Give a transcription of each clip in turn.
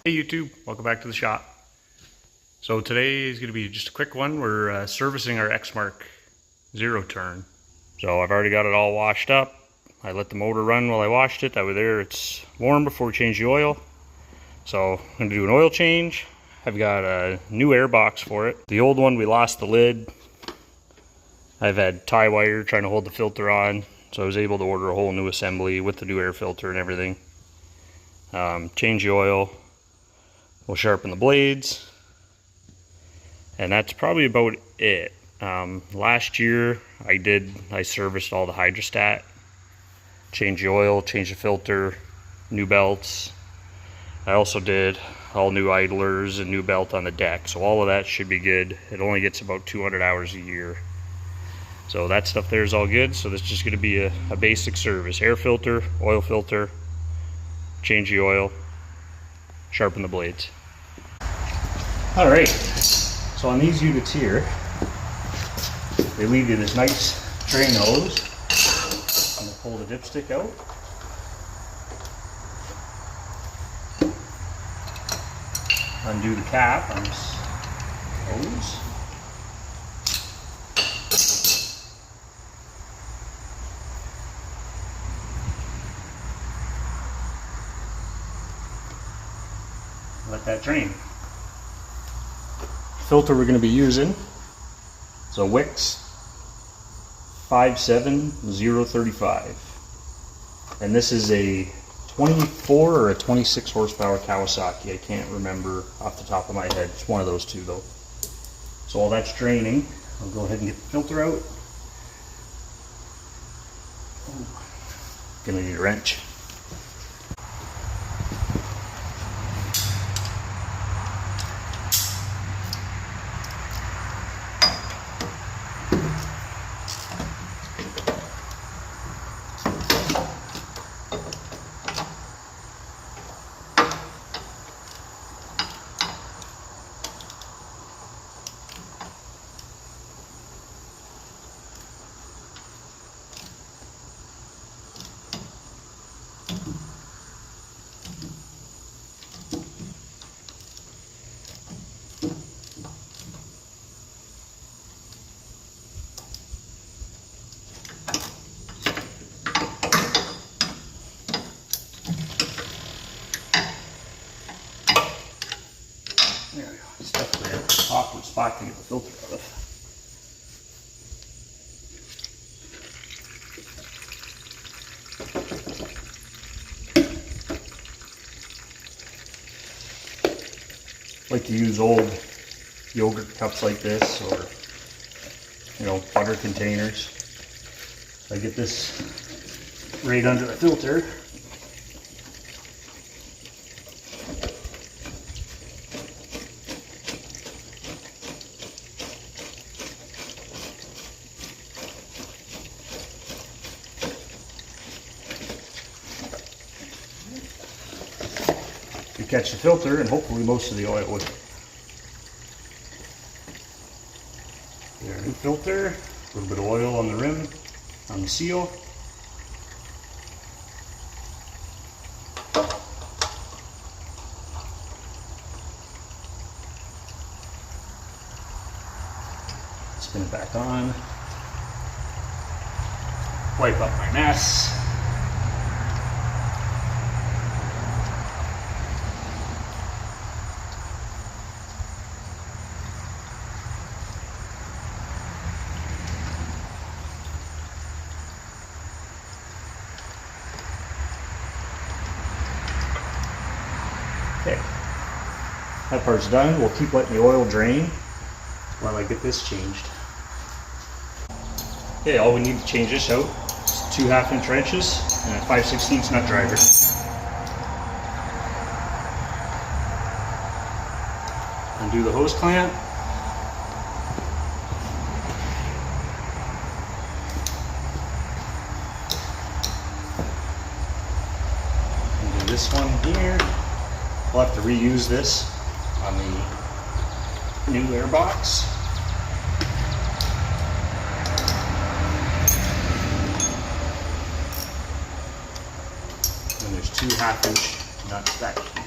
Hey YouTube, welcome back to the shop. So today is going to be just a quick one. We're servicing our Exmark zero turn. So I've already got it all washed up. I let the motor run while I washed it. That way there it's warm before we change the oil. So I'm going to do an oil change. I've got a new air box for it. The old one, we lost the lid. I've had tie wire trying to hold the filter on. So I was able to order a whole new assembly with the new air filter and everything. Change the oil. We'll sharpen the blades, and that's probably about it. Last year I serviced all the hydrostat, changed the oil, changed the filter, new belts. I also did all new idlers and new belt on the deck, so all of that should be good. It only gets about 200 hours a year. So that stuff there is all good. So this is just going to be a basic service. Air filter, oil filter, change the oil, sharpen the blades. Alright, so on these units here, they leave you this nice drain hose. I'm going to pull the dipstick out. Undo the cap on this hose. Let that drain. Filter we're going to be using is a Wix 57035, and this is a 24 or a 26 horsepower Kawasaki. I can't remember off the top of my head. It's one of those two though. So while that's draining, I'll go ahead and get the filter out. Gonna need a wrench. There we go. It's definitely an awkward spot to get the filter out of. I like to use old yogurt cups like this, or butter containers. I get this right under the filter. You catch the filter and hopefully most of the oil would. There, new filter, a little bit of oil on the rim, on the seal. Spin it back on. Wipe up my mess. Okay, that part's done. We'll keep letting the oil drain while I get this changed. Okay, all we need to change this out is 2 1/2-inch wrenches and a 5/16 nut driver. Undo the hose clamp. Undo this one here. We'll have to reuse this on the new air box. And there's 2 1/2-inch nuts back here.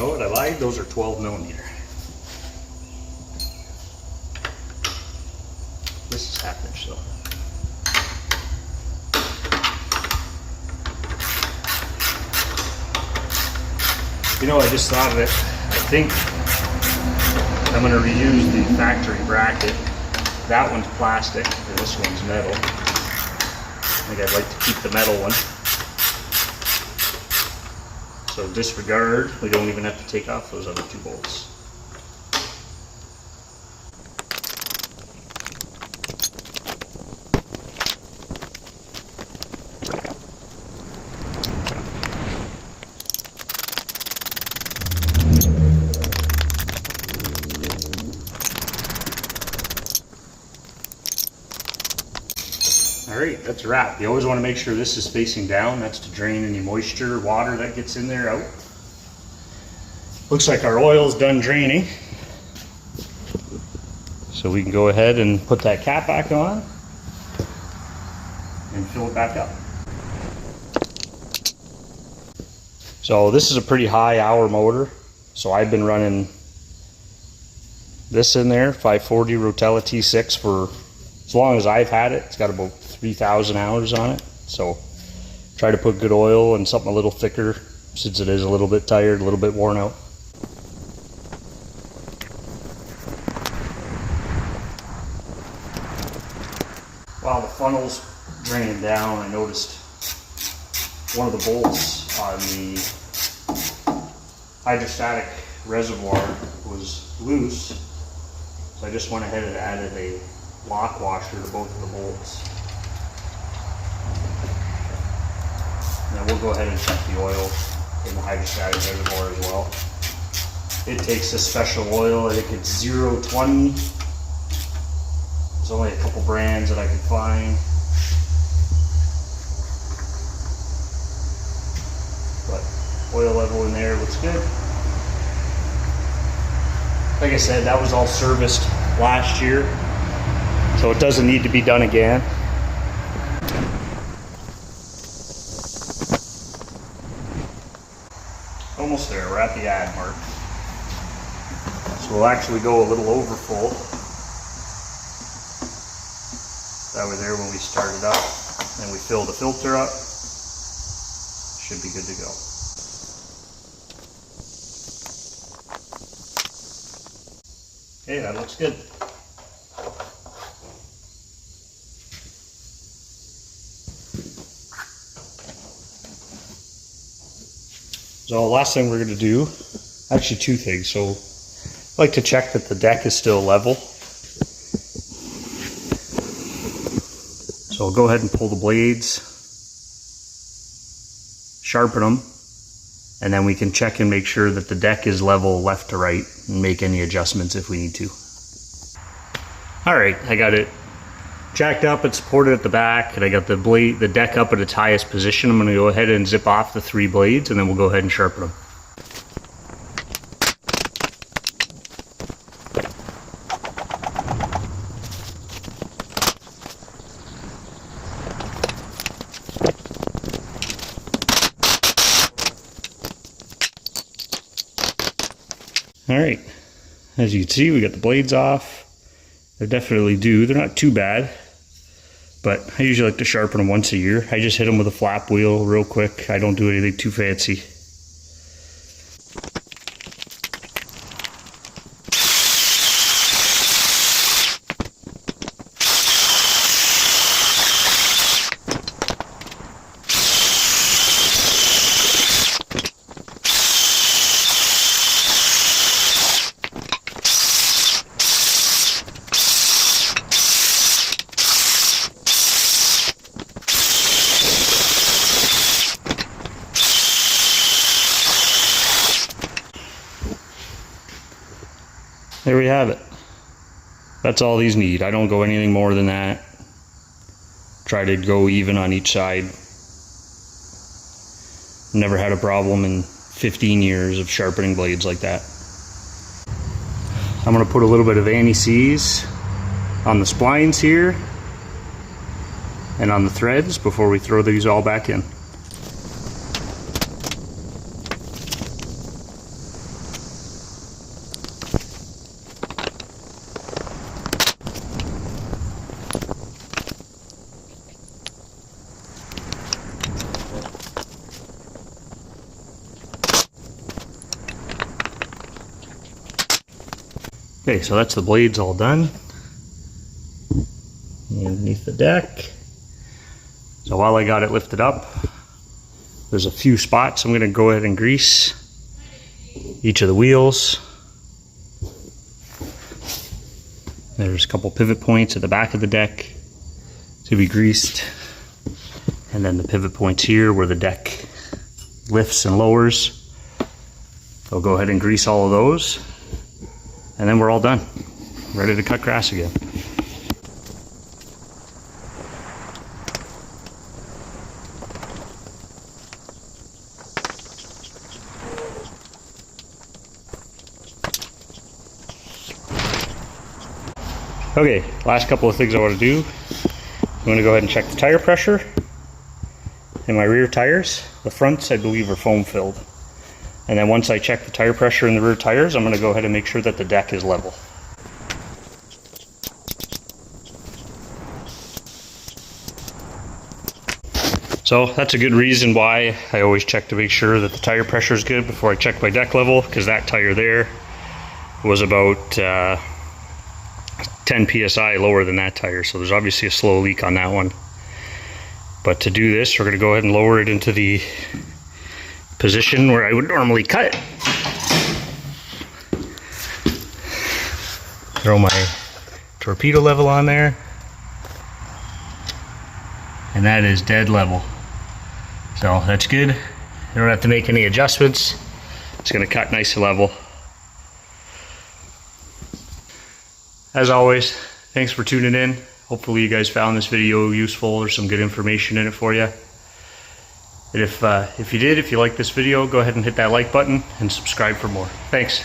know what, I lied, those are 12mm. This is half-inch though. You know, I just thought of it. I think I'm going to reuse the factory bracket. That one's plastic, and this one's metal. I think I'd like to keep the metal one. So disregard, we don't even have to take off those other 2 bolts. Alright, that's a wrap. You always want to make sure this is facing down. That's to drain any moisture or water that gets in there out. Looks like our oil's done draining. So we can go ahead and put that cap back on and fill it back up. So this is a pretty high hour motor. So I've been running this in there, 540 Rotella T6 for as long as I've had it. It's got about 3,000 hours on it. So try to put good oil and something a little thicker since it is a little bit tired, a little bit worn out. While the funnel's draining down, I noticed one of the bolts on the hydrostatic reservoir was loose. So I just went ahead and added a lock washer to both of the bolts. Now we'll go ahead and check the oil in the hydrostatic reservoir as well. It takes a special oil. I think it's 020. There's only a couple brands that I could find. But oil level in there looks good. Like I said, that was all serviced last year, so it doesn't need to be done again. Almost there, we're at the add mark. So we'll actually go a little over full. That way there when we start it up and we fill the filter up, should be good to go. Okay, that looks good. So last thing we're going to do, actually 2 things. So I like to check that the deck is still level. So I'll go ahead and pull the blades, sharpen them, and then we can check and make sure that the deck is level left to right and make any adjustments if we need to. Alright, I got it jacked up and supported at the back, and I got the deck up at its highest position. I'm going to go ahead and zip off the 3 blades, and then we'll go ahead and sharpen them. Alright, as you can see, we got the blades off. They're definitely due. They're not too bad, but I usually like to sharpen them once a year. I just hit them with a flap wheel real quick. I don't do anything too fancy. There we have it. That's all these need. I don't go anything more than that. Try to go even on each side. Never had a problem in 15 years of sharpening blades like that. I'm going to put a little bit of anti-seize on the splines here and on the threads before we throw these all back in. Okay, so that's the blades all done. Underneath the deck. So while I got it lifted up, there's a few spots I'm going to go ahead and grease each of the wheels. There's a couple pivot points at the back of the deck to be greased. And then the pivot points here where the deck lifts and lowers. So I'll go ahead and grease all of those. And then we're all done. Ready to cut grass again. Okay, last couple of things I want to do. I'm going to go ahead and check the tire pressure in my rear tires. The fronts, I believe, are foam filled. And then once I check the tire pressure in the rear tires, I'm going to go ahead and make sure that the deck is level. So that's a good reason why I always check to make sure that the tire pressure is good before I check my deck level, because that tire there was about 10 psi lower than that tire, so there's obviously a slow leak on that one. But to do this, we're going to go ahead and lower it into the position where I would normally cut. Throw my torpedo level on there, and that is dead level. So that's good. You don't have to make any adjustments. It's going to cut nice and level. As always, thanks for tuning in. Hopefully you guys found this video useful or some good information in it for you. And if you did, if you liked this video, go ahead and hit that like button and subscribe for more. Thanks.